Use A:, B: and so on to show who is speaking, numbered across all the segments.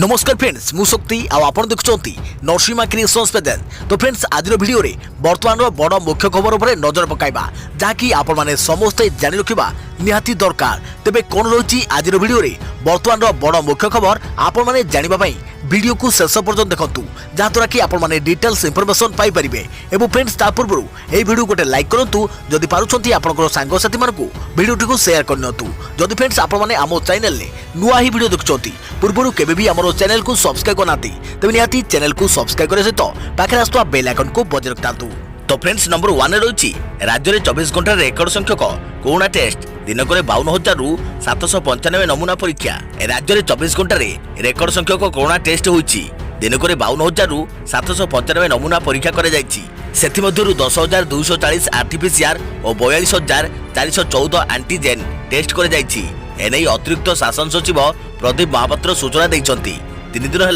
A: नमस्कार फ्रेंड्स मु शक्ति आपण देखुंती नरसिंहा क्रिएशंस पेजेंट। तो फ्रेंड्स आज वीडियो रे वर्तमान बड़ मुख्य खबर उपर नजर पकाइबा जहाँकि आपण माने समस्ते जानि रखिबा निहाती दरकार। तेबे कोन रही आज वीडियो रे वर्तमान बड़ मुख्य खबर आपण माने जानिबा पई वीडियो को शेष पर्यंत देखंतु जहाँद्वारा कि आपण माने डिटेल्स इंफॉर्मेशन पाई परिबे। एवं फ्रेंड्स ता पूर्व ए वीडियो गोटे लाइक करंतु जदि पारुछंती आपनकर सांग साथी मानकु वीडियो को शेयर करनतु। जदि फ्रेंड्स आपण माने आमो चैनल ले नुआ ही वीडियो देखुछंती पूर्व केबे भी हमरो चैनल को सब्सक्राइब करनाती तबे निहाती चैनल को सब्सक्राइब करे सहित पाखे आस्तुवा बेल आइकन को बजाय रखतांतु। तो फ्रेंड्स नंबर 1 रे रही राज्य में 24 घंटा रेकर्ड संख्यक कोरोना टेस्ट दिनक 52,000 रु 795 नमूना परीक्षा। राज्य में 24 घंटा रेकर्ड संख्यक कोरोना टेस्ट होईछि दिनक 52,000 रु 795 नमूना परीक्षा करे जाईछि। सेथि मध्यरु 10,240 आरटीपीसीआर और 42,414 एंटीजेन टेस्ट करे जाईछि। एनै अतिरिक्त शासन सचिव प्रदीप महापात्र सूचना दैछन्ति। 3 दिन है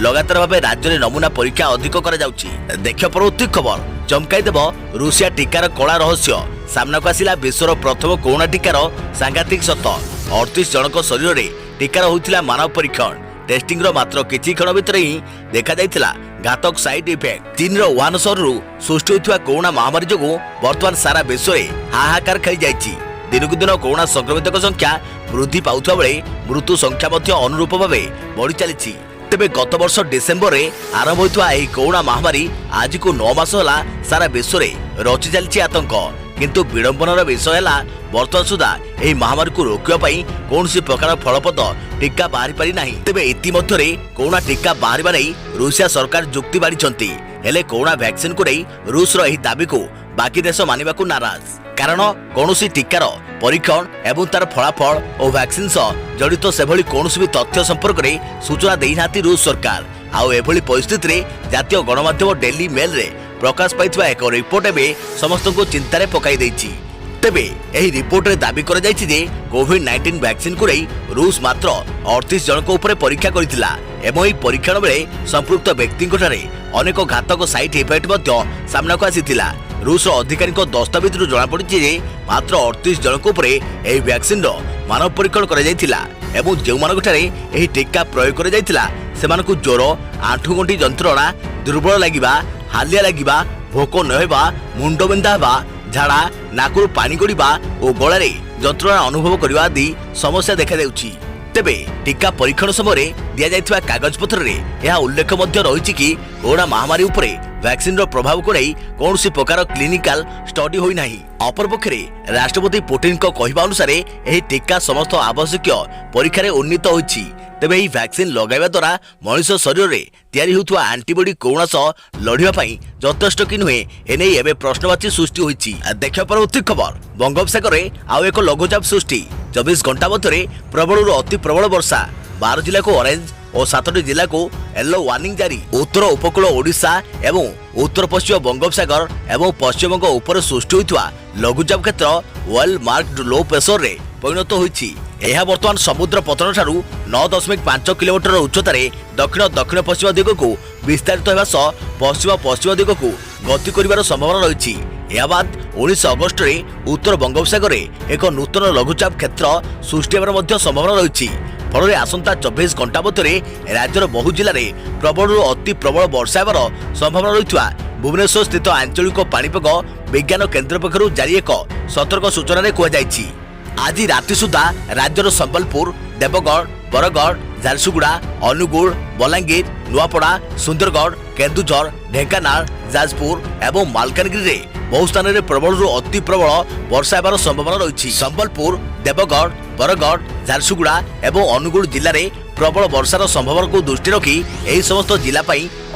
A: लगातार भाव राज्य में नमूना परीक्षा अधिक देखिए परवर्ती खबर चमकाई देव रूसिया टीकार कला रहस्य सामना को आसिला। विश्वर प्रथम कोरोना टीकार सांघातिक सत 38 जनक शरीर में टीकार होता मानव परीक्षण। टेस्टिंग मात्र किछि क्षण भितर ही देखा जाइथिला घातक साइड इफेक्ट। चीन वुहान सहर सृष्टि होता कोरोना महामारी जो बर्तमान सारा विश्व में हाहाकार खेली जाइछि। दिनकू दिन कोरोना संक्रमित संख्या वृद्धि पाउथवा बेले मृत्यु संख्या अनुरूप भाव बढ़ी चली। तेबे गत वर्ष डिसेम्बर में आरंभ होता यह कोरोना महामारी आज को 9 मास होला सारा विश्व में रचि चली आतंक। किंतु विडंबनार विषय है बर्तमान सुधा यह महामारी को रोकने कौन प्रकार फलप्रद टीका बाहरी पारि नाही। तेबे इतिमध्य कोरोना टीका बाहर नहीं रूसिया सरकार युक्ति बाढ़ी हेले कोरोना वैक्सीन को नहीं रूस दाबी को बाकी देश मानिबा को नाराज। कारण कौन टीकार परीक्षण एवं तार फलाफल और वैक्सीन जड़ित से कौन भी तथ्य संपर्क में सूचना देना रूस सरकार। आउ एभली परिस्थिति रे जातीय गणमाध्यम डेली मेल रे प्रकाश पाइथिबा एक रिपोर्ट एबे समस्त को चिंतार पकाई देछि। तेबे एही रिपोर्ट रे दाबी कर जायछि जे कोविड-19 वैक्सीन को नहीं रूस मात्र 38 जनक उपरे परीक्षा करथिला एवं एही परीक्षण बेले संपृक्त व्यक्ति अनेक घातक साइड इफेक्ट सामना को आसीथिला। रूस अधिकारी दस्तावेज जना पड़ी मात्र 38 जनक उपरे एही वैक्सीन मानव परीक्षण कर जाइथिला एवं जो मानकठारे एही टीका प्रयोग कर जाइथिला सेमानकु ज्वर आंठुगंठी जंत्रणा दुर्बल लागिबा हालिया लागिबा भोक नहेबा मुंडबिंधा हेबा झाड़ा नाकुरु पानी गड़िबा और गलारे जंत्रणा अनुभव करबा आदि समस्या देखा देउछि। तेबे टीका परीक्षण समय दिया जाइथिबा कागज पत्र रे यह उल्लेख मध्य रही कि कोरोना महामारी उपरे वैक्सीन रो प्रभाव को नहीं कौन प्रकार क्लिनिकल स्टडी होई नाही। अपर पक्षरे राष्ट्रपति पुतिन को कहवा अनुसार यह टीका समस्त आवश्यक परीक्षा रे उन्नीत होइछि। तेबे यह वैक्सीन लगाइबा द्वारा मनुष्य शरीर में तैयारी होउथुवा एंटीबॉडी कोरोना सह लड़िबा पई यथेष्ट कि नुहे एने एबे प्रश्नवाची सृष्टि होइछि। देखिए परवर्ती खबर बंगोपसागर रे आउ एक लघुचाप सृष्टि 24 घंटा मध्य प्रबल अति प्रबल वर्षा 12 जिला को ऑरेंज और 7 जिला को येलो वार्निंग जारी। उत्तर उपकूल ओडिशा एवं उत्तर पश्चिम बंगोपसागर एवं पश्चिमबंग उपर सृष्टि होइथुवा लघुचाप क्षेत्र वेल मार्क्ड लो प्रेशर रे परिणत होइछि। यह बर्तमान समुद्र पतन ठारू 9.5 किलोमीटर उच्चतार दक्षिण दक्षिण पश्चिम दिग को विस्तारित होगा सह पश्चिम पश्चिम दिग को गति कर संभावना रही। यह बाद 19 अगस्ट में उत्तर बंगोपसागर एक नूतन लघुचाप क्षेत्र सृष्टि होगार संभावना रही। फल आसंता 24 घंटा मध्य राज्यर बहु जिले में प्रबल अति प्रबल वर्षा होगार संभावना रही भुवनेश्वर स्थित आंचलिक पाणीपाग विज्ञान केन्द्र पक्षर जारी एक सतर्क सूचना कहुई। आज राति सुधा राज्यर संबलपुर देवगढ़ बरगढ़ झारसुगुड़ा अनुगुल बलांगीर नुआपड़ा सुंदरगढ़ केन्दुझर ढेंकानाल जाजपुर एवं मालकानगिरी बहु स्थान में प्रबल अति प्रबल वर्षा होगार संभावना रही। संबलपुर देवगढ़ बरगढ़ झारसुगुड़ा एवं अनुगुल जिले में प्रबल वर्षार संभावना को दृष्टि रखी यह समस्त जिला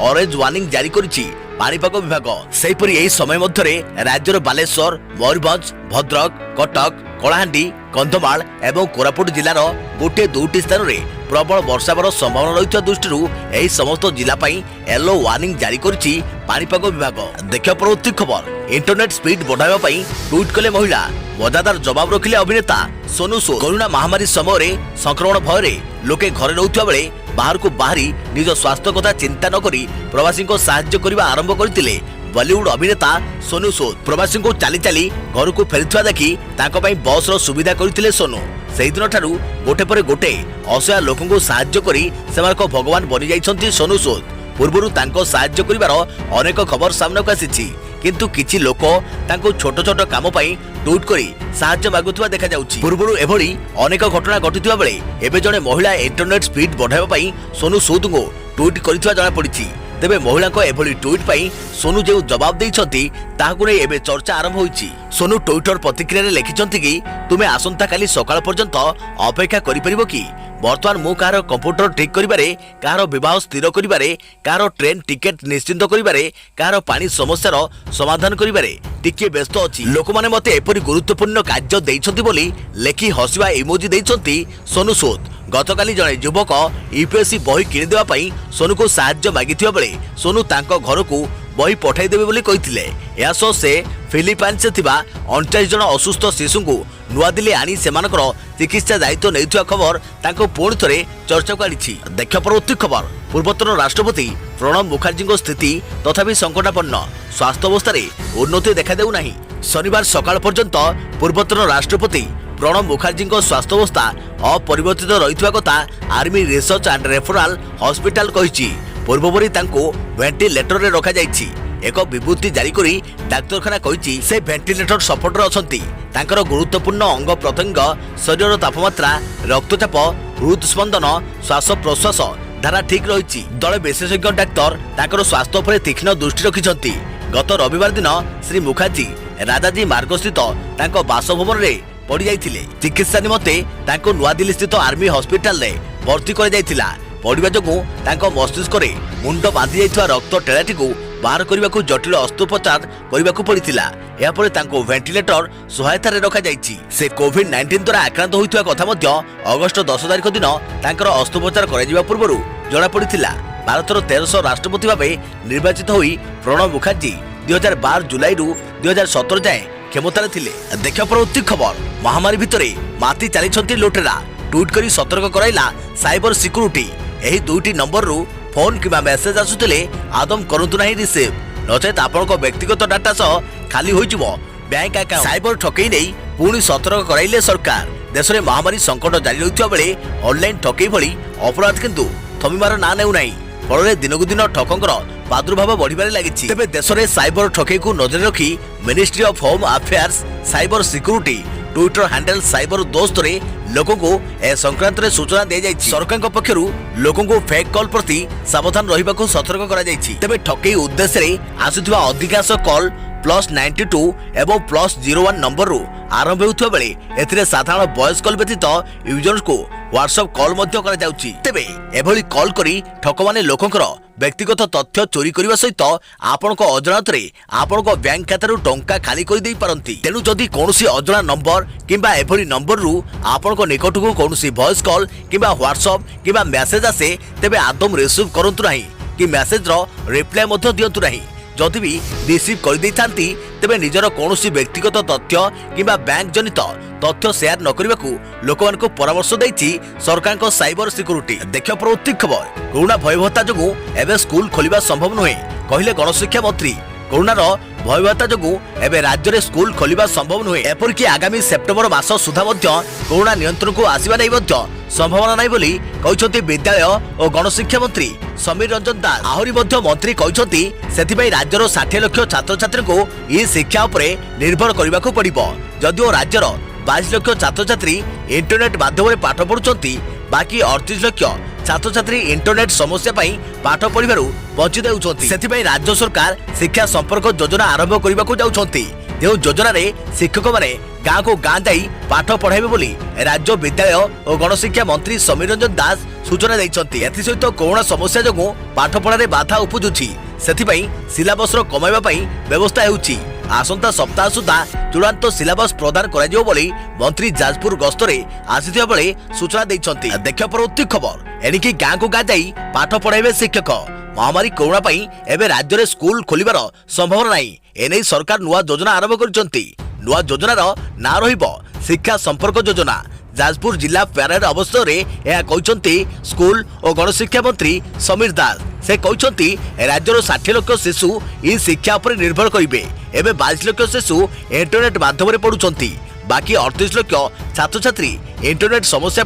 A: ऑरेंज वार्निंग जारी करिछि पाणीपाग विभाग। सेहीपरि एही समय मध्य राज्यर बालेश्वर मयूरभंज भद्रक कटक कलाहांडी कंधमाल एवं कोरापुट जिलार गोटे दुईटी स्थान में प्रबल वर्षा होगार संभावना रही दृष्टि यही समस्त जिला येलो वार्निंग जारी करिछि पाणीपाग विभाग। देखिए परवर्ती खबर इंटरनेट स्पीड बढ़ाइबा पई ट्वीट कले महिला मजादार जवाब रखिले अभिनेता सोनू सूद। कोरोना महामारी समय संक्रमण भय लोके घरे रहउथबा बेले बाहर को बाहरी निज स्वास्थ्य कथा चिंता न करी प्रवासी को साहाय्य करबा आरंभ करथिले बॉलीवुड अभिनेता सोनू सूद प्रवासी को चली चली घर को फेरुवा देखि बस सुविधा करथिले सोनू। सेहि दिन ठारू गोटे पर गोटे असहाय लोक को साहाय्य करी सेमानको भगवान बनि जाइछन्ति सोनू सूद। पूर्वरु तांको साहाय्य करिवार अनेक खबर सामना को आसीछि, किंतु किछि लोक तांको छोट छोट काम पई ट्वीट करी साहाय्य मागुथुवा देखा जाउछि। पूर्वरु एभली अनेक घटना घटिथुवा बेले एबे जणे महिला इंटरनेट स्पीड बढ़ाइबा पई सोनू सूद को ट्वीट करिथुवा जणा पड़िछि। तेबे महिला को एभली ट्वीट पई सोनू जो जवाब देइछन्ति ताहाकु नै एबे चर्चा आरंभ होइछि। सोनू ट्विटर प्रतिक्रिया रे लिखिछन्ति कि तुमे आसंता काली सकाळ पर्यंत अपेक्षा करि परिबो कि बर्तमान मु कार कंप्यूटर ठीक करिबारे, कार विवाह स्थिर करिबारे, कार ट्रेन टिकेट निश्चिंत करिबारे, कार पानी समस्यार समाधान करिबारे टिके व्यस्त अछि। लोक माने मते एपरि गुरुत्वपूर्ण कार्य देइछन्ति बोली लेखि हसिबा इमोजी देइछन्ति सोनू सूद। गतकाली जणे युवक यूपीएससी बही किनि देबा पई सोनू को साहाय्य मागिथिबा बेले सोनू तांको घर को बही पठाई देबे बोली कहिथिले। यासो से फिलिपाइन्स थिबा 29 जण असुस्थ शिशु को नुआदिल्ली आनी सेमानकर चिकित्सा दायित्व नेउथिबा खबर तांको पुणी थरे चर्चा काढिछि। देखा परवर्ती खबर पूर्वतन राष्ट्रपति प्रणब मुखर्जी को स्थिति तथापि संकटापन्न, स्वास्थ्य अवस्था रे उन्नति देखा देउ नाही। शनिवार सकाळ पर्यंत पूर्वतन राष्ट्रपति प्रणब मुखर्जी स्वास्थ्य अवस्था अपरिवर्तित रहितबा कथा army research and referral hospital कहिछि। पूर्वपरि तांको वेंटिलेटर रे रखा जाइछि। एक विबृत्ति जारी करी डाक्तरखाना कहिछि से वेंटिलेटर सपोर्ट रे अछंती। तांकर गुरुत्वपूर्ण अंग प्रत्यंग शरीर तापमात्रा, रक्तचाप, हृदस्पंदन, श्वास प्रश्वास धारा ठीक रहिछि। दले विशेषज्ञ डाक्तर तांकर स्वास्थ्य उपर तीक्ष्ण दृष्टि रखिछंती। गत रविवार दिन श्री मुखर्जी राजाजी मार्ग स्थित तांको बासभवन रे पड़ी जाइथिले। चिकित्सा निमते तांको नुआदिल्ली स्थित आर्मी हॉस्पिटल रे भर्ती कर जाइथिला। पड़िबा जोगु तांको मस्तिष्क रे मुंड बांधि जाइथवा रक्त टेलाटी को बाहर करने को जटिल अस्त्रोपचार करने को पड़ता। यापर तांको वेंटिलेटर सहायता रे रखा जाइछि। से कोविड-19 द्वारा आक्रांत होइथवा कथा मध्य अगस्त 10 तारिख दिन तांकर अस्त्रोपचार कराजिबा पूर्वरु जणा पड़िथिला। भारतर 1300 राष्ट्रपति भावे निर्वाचित होई प्रणब मुखर्जी 2012 जुलाई रु 2017 जाए क्षमतार थिले। देखा परवर्ती खबर महामारी भितरे माती चली लुटेरा ट्वीट करी सतर्क कराइला साइबर सिक्यूरिटी। एही दुईटी नंबर रु फोन किबा मेसेज आसुतिले आदम करंतु नाही रिसीव, नचेत आपनको व्यक्तिगत डाटा सह खाली होइजिवो बैंक अकाउंट। साइबर ठकेई नै पुणी सतर्क कराइले सरकार। देश में महामारी संकट जारी रहितबा बेले ऑनलाइन ठकेई भली अपराध किंतु थमिमार ना नेउ नाही। फल दिनकु दिन ठकंकर प्रादुर्भाव बढ़िबारे लागिछि। तेबे देश में साइबर ठकेई को नजर रखी ministry of home affairs cyber security Twitter handle cyber दोस्त रे लोगों को ए संक्रांत रे सूचना दे जाइछि। सरकार पक्षरु लोगों को फेक कॉल प्रति सावधान रहिबा को सतर्क करा जाइछि। तेबे ठकेई उद्देश्य रे आसुथिबा अधिकांश कॉल +92 एवं +01 नंबर रु आरंभ होउथबा बेले एथिरे साधारण वॉइस कॉल व्यतीत यूजर्स को व्हाट्सएप कॉल मध्य करा जाउछि। तेबे एभली कॉल करी ठकमाने लोकंकर व्यक्तिगत तथ्य चोरी करने सहित आपण अजाणत आपण बैंक खातार टंका खाली कर दे पारती। तेणु जदि कौन अजणा नंबर किंबा एभली नंबर रु आपण निकट को कौन वॉइस कॉल किंबा व्हाट्सएप किंबा मेसेज आसे तेबे आदम रिसीव करंतु नाही कि मेसेज रो रिप्लाई मध्य दियंतु नाही। जदि भी रिसीव कर दै थांती तेबे निजर कौन व्यक्तिगत तथ्य किंबा बैंक जनित तथ्य शेयर न करने को लोक मान को परामर्श देछि सरकार को साइबर सिक्यूरिटी। देखियो परवर्ती खबर कोरोना भयभत्ता जोगु एबे स्कूल खोलिबा संभव नहे कहिले गणशिक्षा मंत्री। कोरोनार भयभत्ता जोगु एबे राज्य में स्कूल खोलिबा संभव नहे। एपरिक आगामी सेप्टेम्बर मास सुधा मध्य कोरोना नियंत्रण को आसीबा नै मध्य संभावना नहीं बोली कहते विद्यालय और गणशिक्षा मंत्री समीर रंजन दास। आहरी मध्य मंत्री कहते सेथिबाई राज्यर 60 लाख छात्र छात्री को ई शिक्षा उपरे निर्भर करने को पड़िबो। जदिओ राज्यर 22 लाख छात्र छात्री इंटरनेट माध्यम पाठ पढ़ुचंती, बाकी 38 लाख छात्र छात्री इंटरनेट समस्या पाई पाठ पढ़िबारु वंचित होउचंती। सेथिबाई राज्य सरकार शिक्षा संपर्क योजना आरंभ करने को जाउचंती। जो योजना रे शिक्षक माने गाँ को गाँ जाई पाठ पढ़ाइबे बोली राज्य विद्यालय और गणशिक्षा मंत्री समीर रंजन दास सूचना दैछंती। एथि सहित कोरोना समस्या जोगु पाठ पढ़ारे बाधा उपजुछि, सेथिबाई सिलेबस रो कमाइबा पई व्यवस्था हेउछि। आसंता सप्ताह सुधा चूड़ांत सिलेबस प्रदान कराजियो बोली मंत्री जाजपुर गस्तरे आसिथिबा बेले सूचना दैछंती। देखियो परवर्ती खबर एनिकी गाँ को गाँ जाई पाठ पढ़ाइबे शिक्षक। महामारी कोरोना पई एबे राज्य रे स्कूल खोलिबार संभावना नाही। एनै सरकार नुआ योजना आरंभ करचंती। नुआ योजनार ना रहिबो शिक्षा संपर्क योजना, जाजपुर जिला प्यारेड अवसर में स्कूल और गणशिक्षा मंत्री समीर दास से कहते राज्यर 60 लाख शिशु ई शिक्षा पर निर्भर करेंगे। एवं 22 लाख शिशु इंटरनेट माध्यम पढ़ुंट बाकी 38 लाख छात्र छात्री इंटरनेट समस्या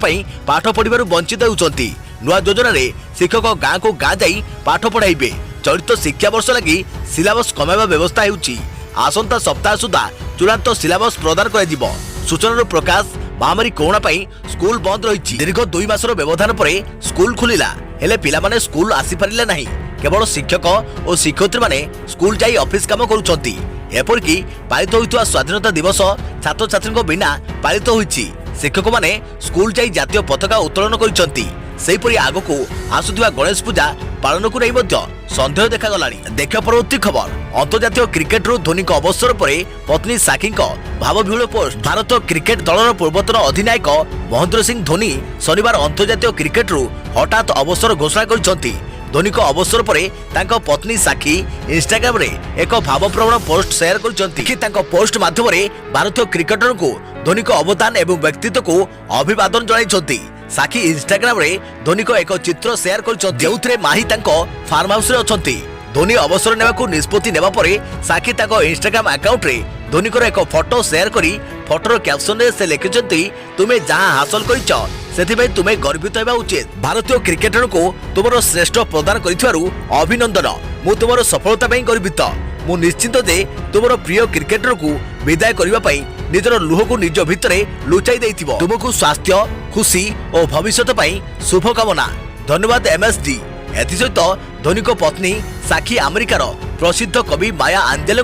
A: पाठ पढ़ार वंचित होती। नुआ योजन शिक्षक गाँ को गाँ जा पाठ पढ़ाइबे। चलित शिक्षा वर्ष लगी सिलेबस कमाइबा व्यवस्था होउची। आसंता सप्ताह सुधा चूड़ांत सिलेबस प्रदान कर सूचना प्रकाश महामारी कोरोना स्कूल बंद रही। दीर्घ 2 मासर व्यवधान पर स्कूल खुलिला हेले पिला माने स्कूल आसी पारिले नहीं। केवल शिक्षक और शिक्षयित्री माने स्कूल जाई ऑफिस काम करूछंती। एपरिकी पालित होइतुवा स्वाधीनता दिवस छात्र छात्री बिना पालित होइछि। शिक्षक माने स्कूल जाई जातीय पताका उत्तोलन करिसंती। सेहीपरि आगकू आसुथिबा गणेश पूजा पालन को नहीं सन्देह देखागलानी। देखा परवर्ती खबर अंतर्जातीय क्रिकेट धोनी अवसर पर पत्नी साखी भावविह्वल पोस्ट। भारत क्रिकेट दलर पूर्वतन अधिनायक महेंद्र सिंह धोनी शनिवार अंतर्जातीय क्रिकेट हठात अवसर घोषणा कर धोनी अवसर पर तांको पत्नी साखी इंस्टाग्राम रे एक भावप्रवण पोस्ट शेयर कर पोस्ट माध्यम भारतीय क्रिकेटर को धोनी अवदान एवं व्यक्तित्व को अभिवादन जणाई। साखी इंस्टाग्राम रे धोनी को एक चित्र शेयर कर माही फार्म हाउस रे अछंती। धोनी अवसर नेबाकू निष्पत्ति नेबा परे साखी ताको इंस्टाग्राम अकाउंट रे धोनी को एक फोटो शेयर करी फोटोर कैप्शन रे से लिखिसंती तुमे जहां हासिल करिछ सेथिबे तुमे गर्वित हेबा उचित। भारतीय क्रिकेटर को तुमरो श्रेष्ठ प्रदान करिथारु अभिनंदन। मु तुमरो सफलता पई गर्वित। मु निश्चित जे तुमरो प्रिय क्रिकेटर को विदाय करिबा पई निजर लुह को निज भितरे लुचाई देइथिबो। तुमको स्वास्थ्य खुशी और भविष्य पई शुभकामना। धन्यवाद एमएसडी। एथिसहित धोनी को पत्नी साखी अमेरिकार प्रसिद्ध कवि माया आंजेलो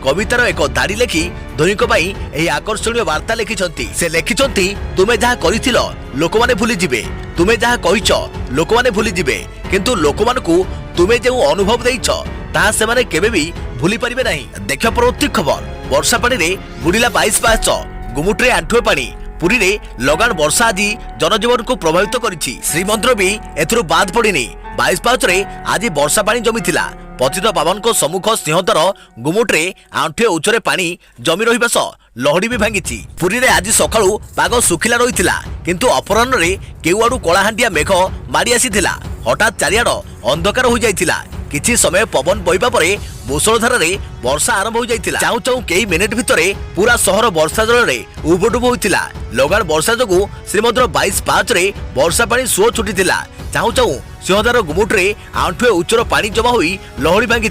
A: कवितार एक धाड़ी लेखि धोनी को पई एही आकर्षणीय वार्ता लिखिसंती। से लिखिसंती तुमे जहा करिथिलो लोक माने भूली जिवे। तुमे जहा कहिछ लोक माने भूली जिवे किंतु लोक मानकू तुमे जे अनुभव देइछ ताहा से माने केबे भी भूली परिबे नाही। देखा परवर्ती खबर वर्षा पानी रे बुड़िला 22 पाहाच गुमुट्रे आंठुए पानी। पुरी रे लगान वर्षा आज जनजीवन को प्रभावित करिछि। श्रीमंदिर भी एथुरु बाद पड़िनी। 22 पाहाच रे आज वर्षा पानी जमीथिला। पतित पावन को सम्मुख सिंहदर गुमुट्रे आंठुए उच्चरे पानी जमी रहिबा सह लहड़ी भी भांगी। पुरी रे आज सकाळू पाग सुखिला रहिथिला किंतु अपराह्न रे केउआडू कलाहांडिया मेघ मारी आसीथिला। हठात चारियाड अंधकार हो जाइथिला। किछि समय पवन बहिबा परे मुसलधार रे वर्षा आरंभ हो जाइथिला। चाउ चाउ केई मिनिट भितरे पूरा शहर वर्षा जल रे उबडुब होइथिला। लगान वर्षा जोगु श्रीमंदिर 22 पाहाच रे वर्षा पानी सुओ छुटिथिला। चाउ चाउ सिंहदार गुमुट्रे आंठुए उच्चर पानी जमा होई लहड़ी भांगी।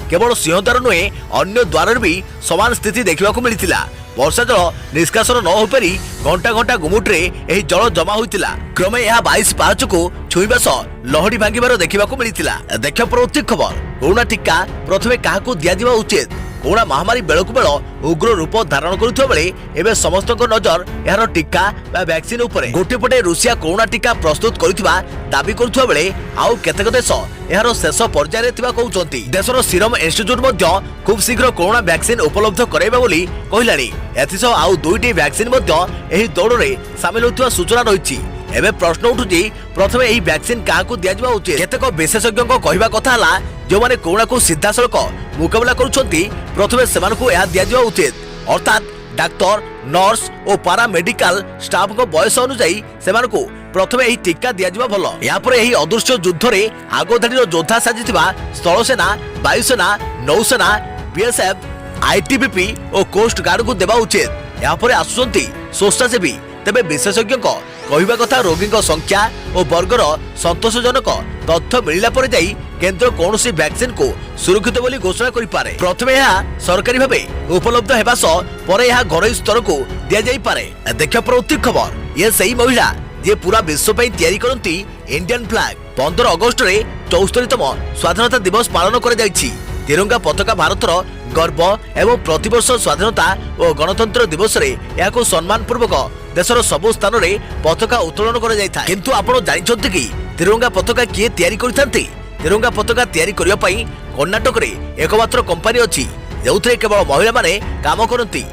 A: केवल सिंहदार नुहे अन्य द्वार भी समान स्थिति देखा मिलता। वर्षा जल निष्कासन न हो पारि घंटा घंटा गुमुट्रे एही जल जमा होइतिला। क्रमे यह 22 पाहाच को छुईबा सह लहड़ी भांगिबार देखा मिलता। देखा परवर्ती खबर कोरोना टीका प्रथमे काहाकू दियाजिबा उचित। कोरोना महामारी बेलकु बेल उग्र रूप धारण करुवा बेले एबे समस्त नजर यार टीका बा वैक्सीन उपरे। गोटे पटे रूसिया कोरोना टीका प्रस्तुत करुवा दाबी करुवा बेले आउ केतेक देश यार शेष पर्यायर थिबा कहउचंती। देशर सीरम इंस्टीट्यूट मध्य खूब शीघ्र कोरोना वैक्सीन उपलब्ध कराइबा बोली कहिलानी। एथिसह आउ 2टी वैक्सीन मध्य एही दौड़रे सामिल होतिबा सूचना रहिछि। एबे प्रश्न उठुछि प्रथमे एही वैक्सीन काहाकू दियाजिबा उचित। केतेक विशेषज्ञ कहवा कथा हला जो माने कोरोना को सीधा सड़क मुकाबला करुछंती प्रथमे सेमानकू यह दियाजिबा उचित। अर्थात डाक्टर नर्स और पारामेडिकल स्टाफ को बयस अनुसायी सेमानकू प्रथमे एही टीका दियाजिबा भलो। या पर एही अदृश्य युद्ध रे आगोधाडीर योद्धा साजिथिबा स्थलसेना वायुसेना नौसेना बीएसएफ आईटीबीपी और कोस्ट गार्ड को देबा उचित। या पर आसुचंती स्वेच्छासेवी। तेबे विशेषज्ञ कहवा कथा रोगी संख्या और वर्गर संतोषजनक तथ्य मिलला पर जाई केंद्र कौनसी वैक्सीन को सुरक्षित बोली घोषणा करि पारे। प्रथमे यह सरकारी भाबे उपलब्ध हेबा सह परे यह घरोई स्तर को दिया जाई पारे। देखा परवर्ती खबर ये सही महिला जे पूरा विश्व पई तैयारी करंती इंडियन फ्लैग। 15 अगस्त रे 74तम स्वाधीनता दिवस पालन कर जाइछि। तिरंगा पताका भारतर गर्व एवं प्रतिवर्ष स्वाधीनता और गणतंत्र दिवस रे याको सम्मान पूर्वक देशर सबु स्थान रे पताका उत्तोलन कर जाइथा। किंतु आपण जानिछन्ति कि तिरंगा पताका किए तैयारी करिथांती। तिरंगा पताका तैयारी करिया पई कर्नाटक रे एकमात्र कंपनी अछि जेउथरे केवल महिला माने काम करंती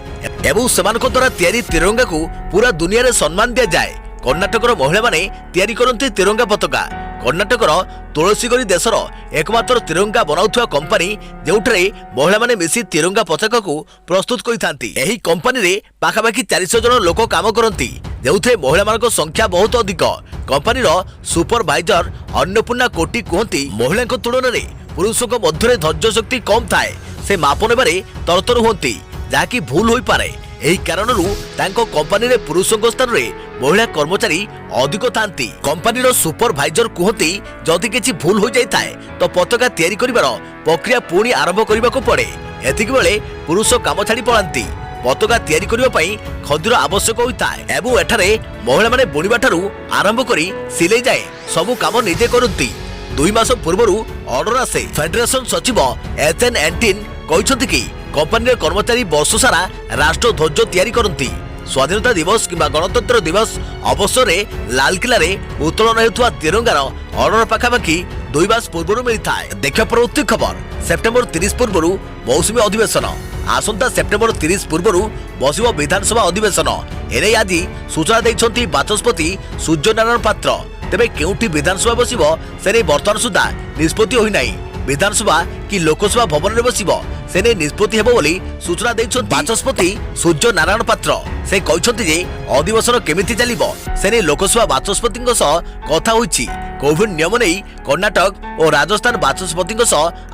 A: एवं सेमानक द्वारा तैयारी तिरंगा को पूरा दुनिया रे सम्मान दिया जाय। कर्नाटकर महिला माने तैयारी करंती तिरंगा पताका। कर्नाटकर तुलसीगरी देशर एकमात्र तिरंगा बनाउथुवा कंपनी जेउठरे महिला माने मिसी तिरंगा पताका को प्रस्तुत करिथांती। एही कंपनी रे पाखापाखि 400 जन लोक काम करंती। जो महिला संख्या बहुत अधिक। कंपनी सुपरवाइजर अन्नपूर्णा कोटी कहती महिला तुलन में पुरुषों मध्य धैर्य शक्ति कम थाए से माप ने तरतर होती जहाँकि भूल हो पारे। एही कारणरू तांको कंपनी रे पुरुषों स्थान रे महिला कर्मचारी अधिक थांती। कंपनी सुपरवाइजर कहती जदि किछि भूल हो जाय थाए तो पताका तैयारी करिवार प्रक्रिया पुणी आरंभ करने पड़े। एतिक बेले पुरुष काम छाड़ी पलांती। पताका तैयारी करने पई खदीर आवश्यक होता है एवं एठारे महिला माने बुणिबा ठारू आरंभ करी सिलाई जाए सबु काम निजे करती। 2 मास पूर्व ऑर्डर आसे। फेडरेशन सचिव एचएन एंटिन कहते कि कंपनी कर्मचारी वर्ष सारा राष्ट्र ध्वज तैयारी करती। स्वाधीनता दिवस किंबा गणतंत्र दिवस अवसर में लालकिला रे उत्तोलन होता तिरंगार ऑर्डर पाखापाखि 2 मास पूर्व मिलता है। देखा परवर्ती खबर सेप्टेम्बर 30 पूर्व मौसुमी अधिवेशन। आसंता सेप्टेम्बर 30 पूर्व बस विधानसभा अधिवेशन। एने आज सूचना देइछंती बाचस्पति सूर्यनारायण पात्र। तेबे केउठी विधानसभा बसिबो से वर्तमान सुधा निष्पत्ति होई नाही। विधानसभा कि लोकसभा भवन में बसिबो से निष्पत्ति हेबो बोली सूचना देइछंती बाचस्पति सूर्यनारायण पात्र। से कहते जे अधिवेशन केमिति चलिबो से लोकसभा बाचस्पति कथा होईछि। कोविड नियम नहीं कर्णाटक और राजस्थान बाचस्पति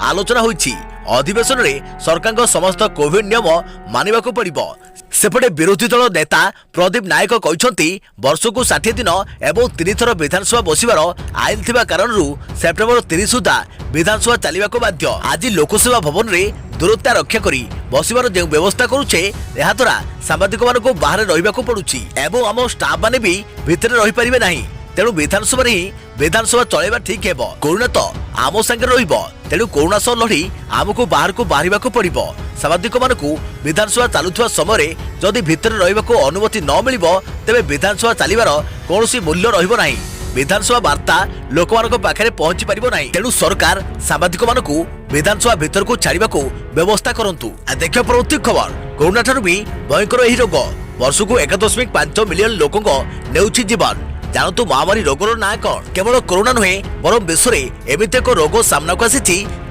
A: आलोचना होईछि। अधिवेशन में सरकार समस्त कोविड नियम मानिबाकू पड़िबो। सेपटे विरोधी दल नेता प्रदीप नायक कहते वर्ष को 60 दिन एवं 3 थर विधानसभा बसिबार आईन थिबा कारणरू सेप्टेम्बर 30 सुधा विधानसभा चलिबाकू बाध्य। आज लोकसभा भवन में दूरता रक्षा करी बसिबार जो व्यवस्था करुचे एहा द्वारा सांबादिक मानकू बाहर रहिबाकू पड़ुछि एवं आम स्टाफ माने भी भितरे रहि परिबे नाही। तेणु विधानसभा ही विधानसभा चलैबा ठीक हेबो। कोरोना तो आम संगे रहिबो। तेणु कोरोना सह लड़ी आमको बाहर को बाहरिबाकू पड़िबो। सांबादिक मानकू विधानसभा चालुवा समय जदि भितर रहिबाकू अनुमति न मिलिबो तेबे विधानसभा चलिबार कोनोसी मूल्य रहिबो नाही। विधानसभा वार्ता लोकमानक पाखरे पहुंची परिबो नाही। तेणु सरकार सांबादिक मानकू विधानसभा भीतर को छाड़िबाकू व्यवस्था करंतु। देखियो परवर्ती खबर कोरोना ठारू भी भयंकर एही रोग वर्ष को 1.5 मिलियन लोकंको नेउछि जीवन। जानतु महामारी रोगर ना कौन। केवल कोरोना नुहे बर विश्व में एमती एक रोग सामना को आसी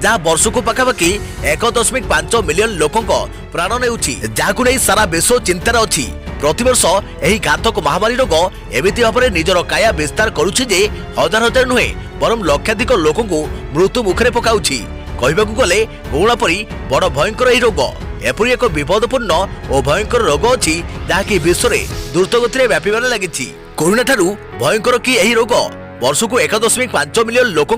A: जहाँ वर्ष को पाखापाखि 1.5 मिलियन लोकों प्राण नेउछि जहाकु नहीं सारा विश्व चिंतार अछि। प्रतिवर्ष एही घातक महामारी रोग एमिति भाव में निजर काया विस्तार करुछि जे हजार हजार नुहे बरम लक्षाधिक लोकों को मृत्यु मुखरे पकाउछि। कहबाकू गले कोरोना परी बड़ भयंकर एही रोग एपरी एक विपदपूर्ण और भयंकर रोग अछि जहाँकि विश्व में द्रुत गति व्यापीबार लागिछि। कोरोना ठारू भयंकर कि एही रोग वर्ष को 1.5 मिलियन लोकों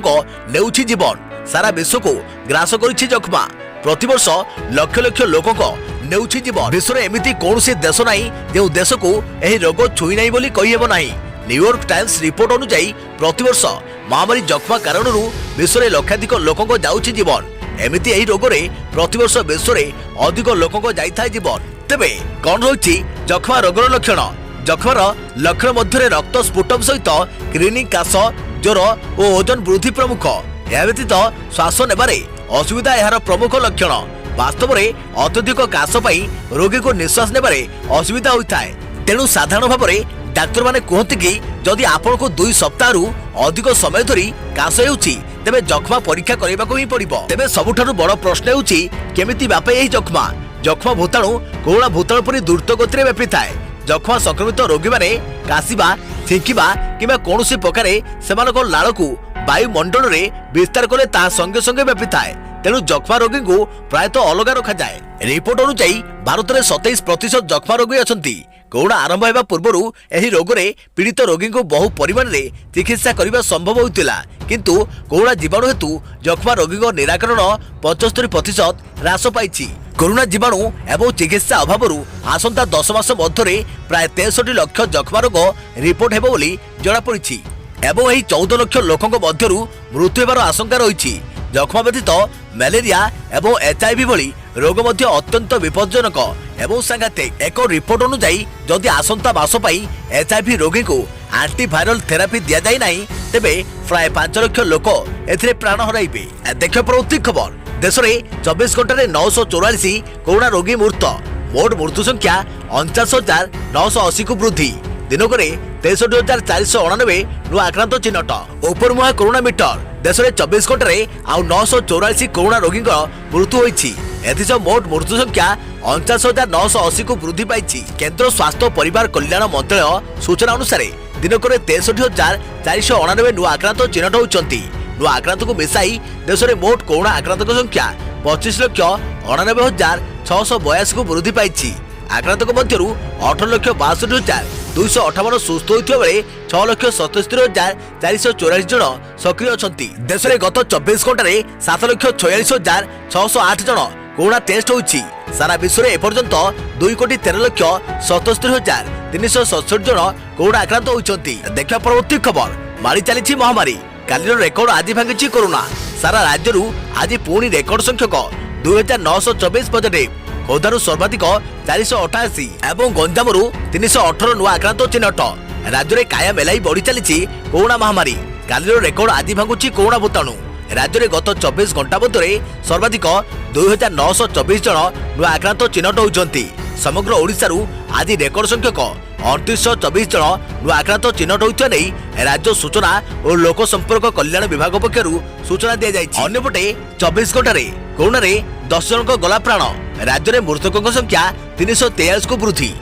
A: नेउछि जीवन। सारा विश्व को ग्रास करिछि जख्मा। प्रतिवर्ष लक्ष लक्ष लोकों नेउछि जीवन। विश्व में एमिति कौनसी देश नाही जो देश को एही रोग छुई नाही बोली कहिहेबो नाही। न्यूयॉर्क टाइम्स रिपोर्ट अनुसार प्रतिवर्ष महामारी जख्मा कारणरू विश्व में लक्षाधिक लोकों जाउछि जीवन। एमिति एही रोग रे प्रतिवर्ष विश्व में अधिक लोकों जाइथाय जीवन। तेबे कौन रहिछि जख्मा रोगर लक्षण? जख्मार लक्षण मध्य रक्त स्फुटम सहित क्लिनिक काश ज्वर और ओजन वृद्धि प्रमुख। यह व्यतीत श्वास नेबारे असुविधा यार प्रमुख लक्षण। वास्तव में अत्यधिक काश पाई रोगी को निश्वास नेबारे असुविधा होता है। तेणु साधारण भाव में डाक्तर माने कहते कि जदि आपण को 2 सप्ताह अधिक समय धरी काश होउछि तेबे जख्मा परीक्षा करबाको ही पड़िबो। तेबे सबुठारु बड़ प्रश्न होउछि केमिति व्यापे एही जख्मा। जख्मा भूताणु कोरोना भूताणु परि द्रुत गति रे व्यापी थाए। जख्मा संक्रमित रोगी माने काशिबा छिंकिबा किबा कोनोसी प्रकार सेमानक लाळ को वायुमंडल रे विस्तार कले ता संगे संगे व्यापी थाए। तेणु जख्मा रोगी को प्रायतः अलग रखा जाए। रिपोर्ट अनुसार भारत में 27% जख्मा रोगी अछंती। कोरोना आरंभ होगा पूर्व एही रोग रे पीड़ित रोगी को बहु परिमाण रे चिकित्सा करने संभव होतिला किंतु कोरोना जीवाणु हेतु जख्मा रोगी को निराकरण 75% ह्रास पाइछि। कोरोना जीवाणु एवं चिकित्सा अभाव आसंता 10 मास मध्य प्राय 63 लाख जख्मा रोग रिपोर्ट हेबो बोली जणा पड़िछि एवं एही 14 लाख लोकों मध्य मृत्यु हेबार आशंका रही। जख्मा व्यतीत मलेरिया एवं HIV भली रोग मध्य अत्यंत विपज्जनक एवं सांघातिक। एक रिपोर्ट अनुसार जदि आसंता मास पई HIV रोगी को एंटीवायरल थेरापी दिया जाय नाही तेबे प्राय 5 लाख लोक एथिरे प्राण हराइबे। देखियो परवर्ती खबर देश में 24 घंटे 944 कोरोना रोगी मृत। मोट मृत्यु संख्या 49,980 को वृद्धि। दिनक 63,499 नुआ आक्रांत चिन्हट। उपरमुहा कोरोना मीटर देश में 24 घंटे आउ 984 कोरोना रोगी मृत्यु होती। मोट मृत्यु संख्या 49,980 को वृद्धि पाई। केंद्र स्वास्थ्य परिवार कल्याण मंत्रालय सूचना अनुसार दिनक 63,498 नुआ आक्रांत चिन्हट होती। नुआ आक्रांत को मिसाई देश में मोट कोरोना आक्रांत संख्या 25,89,682 को वृद्धि पाई। आक्रांत मध्य 18,62,258 सुस्थ होता बेले 6,77,444 जन सक्रिय अच्छा। देश में गत 24 घंटे 7,46,608 जन कोरोना टेस्ट होती। सारा विश्व में एपर्यंत 2,13,77,367 जन कोरोना आक्रांत होती। देखा परवर्ती खबर मारी चली महामारी। कालीर रेकर्ड आज भांगी कोरोना। सारा राज्य आज पुणी रेकर्ड संख्यक 2,924 पॉजिटिव। खोर्धारू सर्वाधिक 488 और गंजामरू 318 नुआ आक्रांत चिन्हट। राज्य में काया मेलाई बढ़ी चली कोरोना महामारी। कालीर रेकर्ड आज भांगुची कोरोना भूताणु। राज्य में गत 24 घंटा मध्य सर्वाधिक 2,924 जन नुआ आक्रांत चिन्हट होती। समग्र ओडिशारू आज रेकर्ड संख्यक 3824 जन नुआ आक्रांत चिन्हट होता नहीं राज्य सूचना और लोक संपर्क कल्याण विभाग पक्षर सूचना दी जाएगी। अन्यपटे 24 घंटे कोरोना 10 जन गला प्राण। राज्य में मृतकों संख्या 343 को वृद्धि।